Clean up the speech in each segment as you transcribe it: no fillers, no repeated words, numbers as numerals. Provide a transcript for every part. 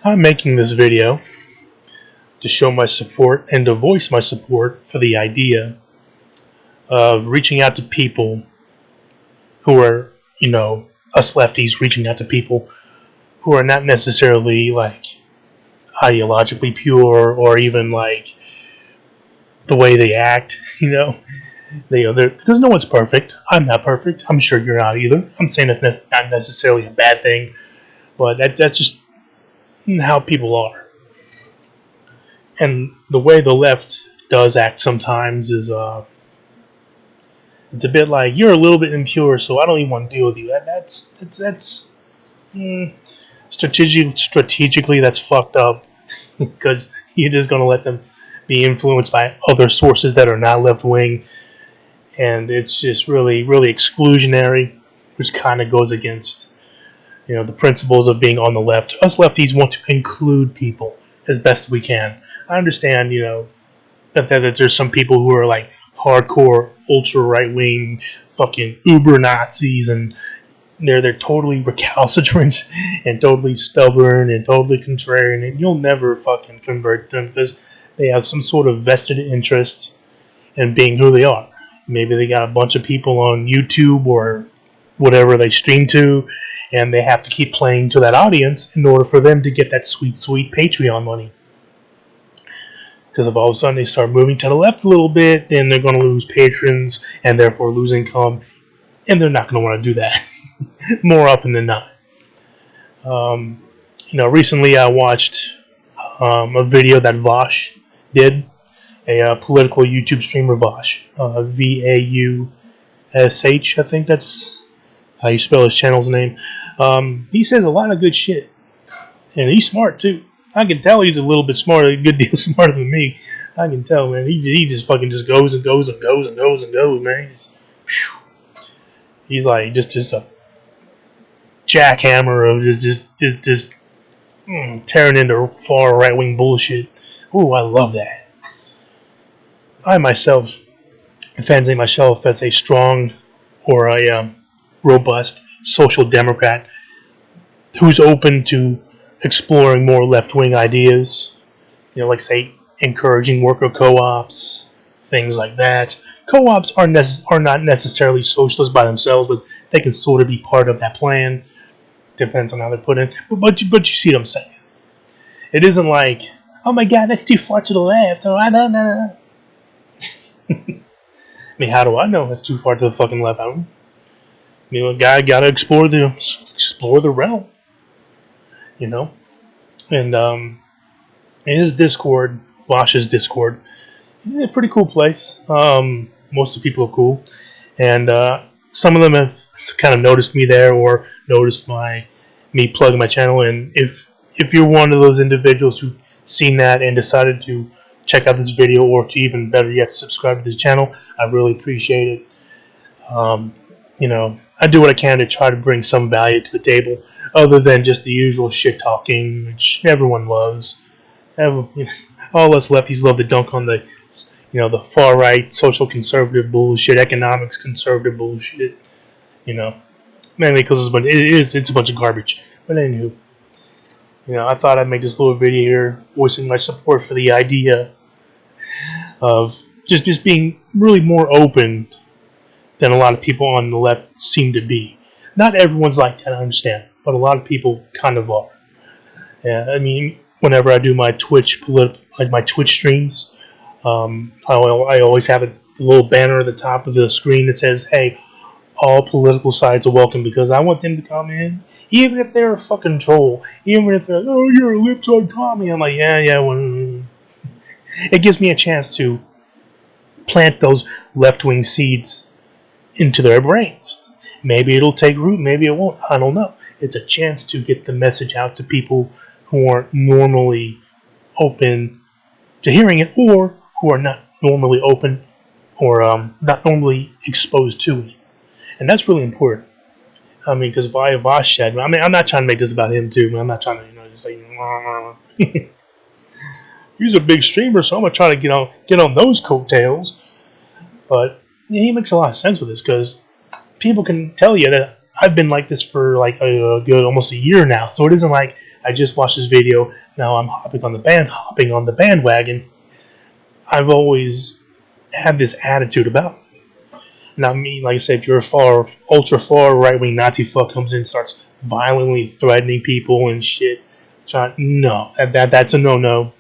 I'm making this video to show my support and to voice my support for the idea of reaching out to people who are, us lefties reaching out to people who are not necessarily like ideologically pure or even like the way they act, because no one's perfect. I'm not perfect. I'm sure you're not either. I'm saying that's not necessarily a bad thing, but that's just how people are. And the way the left does act sometimes is it's a bit like you're a little bit impure, so I don't even want to deal with you. That's strategically that's fucked up because you're just gonna let them be influenced by other sources that are not left wing, and it's just really exclusionary, which kind of goes against the principles of being on the left. Us lefties want to include people as best we can. I understand, that there's some people who are like hardcore, ultra right wing, fucking uber Nazis, and they're totally recalcitrant and totally stubborn and totally contrarian, and you'll never fucking convert them because they have some sort of vested interest in being who they are. Maybe they got a bunch of people on YouTube or whatever they stream to, and they have to keep playing to that audience in order for them to get that sweet, sweet Patreon money. Because if all of a sudden they start moving to the left a little bit, then they're going to lose patrons and therefore lose income, and they're not going to want to do that more often than not. Recently I watched a video that Vosh did, a political YouTube streamer, Vosh, Vaush, I think that's how you spell his channel's name. He says a lot of good shit, and he's smart too. I can tell he's a little bit smarter, a good deal smarter than me. I can tell, man. He just fucking just goes and goes and goes and goes and goes, man. He's like just a jackhammer of just tearing into far right wing bullshit. Ooh, I love that. I myself fancy myself as a strong or a robust social democrat who's open to exploring more left-wing ideas, like say encouraging worker co-ops, things like that. Co-ops are not necessarily socialist by themselves, but they can sort of be part of that plan. Depends on how they're put in. But you see what I'm saying. It isn't like, oh my god, that's too far to the left. Oh, I don't know. I mean, how do I know that's too far to the fucking left? A guy gotta explore the realm, And his Discord, Vosh's Discord, is a pretty cool place. Most of the people are cool, and some of them have kind of noticed me there or noticed me plugging my channel. And if you're one of those individuals who've seen that and decided to check out this video, or to even better yet subscribe to the channel, I really appreciate it. I do what I can to try to bring some value to the table, other than just the usual shit talking, which everyone loves. All us lefties love to dunk on the far right social conservative bullshit, economics conservative bullshit. Mainly because it's a bunch of garbage. But anywho, I thought I'd make this little video here voicing my support for the idea of just being really more open than a lot of people on the left seem to be. Not everyone's like that, I understand, but a lot of people kind of are. Yeah, I mean, whenever I do my Twitch streams, I always have a little banner at the top of the screen that says, "Hey, all political sides are welcome," because I want them to come in, even if they're a fucking troll, even if they're, "Oh, you're a libtard commie." I'm like, yeah. Well, it gives me a chance to plant those left-wing seeds into their brains. Maybe it'll take root, maybe it won't. I don't know. It's a chance to get the message out to people who aren't normally open to hearing it, or who are not normally open or not normally exposed to it. And that's really important. I mean, because Vosh said, I'm not trying to make this about him too, but I'm not trying to, just say, he's a big streamer, so I'm going to try to get on those coattails. But he makes a lot of sense with this, because people can tell you that I've been like this for like a good almost a year now. So it isn't like I just watched this video. Now I'm hopping on the bandwagon. I've always had this attitude about it. Not me, like I said, if you're ultra far right wing Nazi fuck comes in and starts violently threatening people and shit. No, that's a no.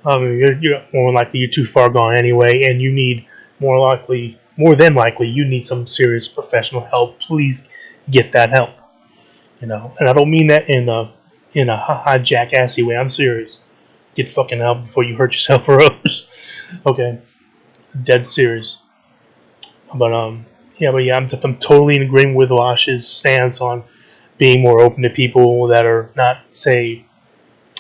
You're more likely you're too far gone anyway, and you need more than likely, you need some serious professional help. Please get that help. And I don't mean that in a haha jackassy way. I'm serious. Get fucking help before you hurt yourself or others. Okay, dead serious. But I'm totally in agreement with Lash's stance on being more open to people that are not, say,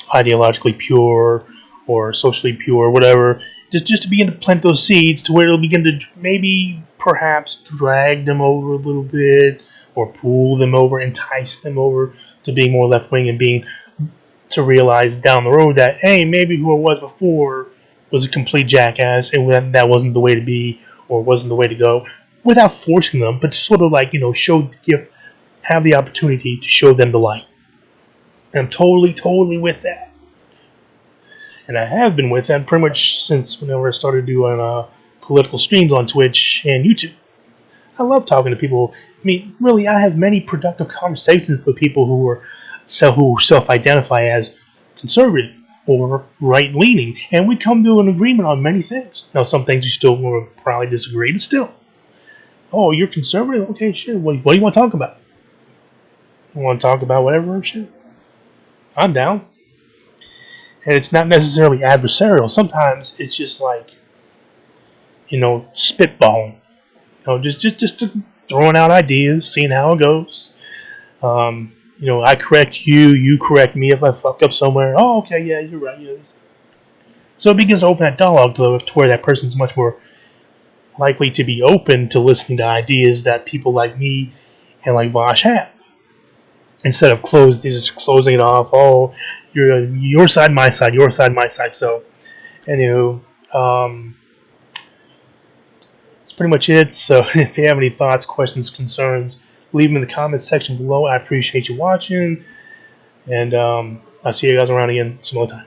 ideologically pure or socially pure, or whatever. Just to begin to plant those seeds to where it'll begin to maybe perhaps drag them over a little bit, or pull them over, entice them over to being more left wing and being to realize down the road that, hey, maybe who I was before was a complete jackass and that wasn't the way to be or wasn't the way to go, without forcing them, but to sort of have the opportunity to show them the light. And I'm totally with that. And I have been with that pretty much since whenever I started doing political streams on Twitch and YouTube. I love talking to people. I mean, really, I have many productive conversations with people who self-identify as conservative or right-leaning, and we come to an agreement on many things. Now, some things we still will probably disagree, but still. Oh, you're conservative? Okay, sure. What do you want to talk about? You want to talk about whatever? Shit. I'm down. And it's not necessarily adversarial. Sometimes it's just like, spitballing. Just throwing out ideas, seeing how it goes. I correct you, you correct me if I fuck up somewhere. Oh, okay, yeah, you're right. Yes. So it begins to open that dialogue to where that person's much more likely to be open to listening to ideas that people like me and like Vosh have. Instead of closing it off. Oh, your side, my side, your side, my side. So, anywho, that's pretty much it. So, if you have any thoughts, questions, concerns, leave them in the comments section below. I appreciate you watching, and I'll see you guys around again some other time.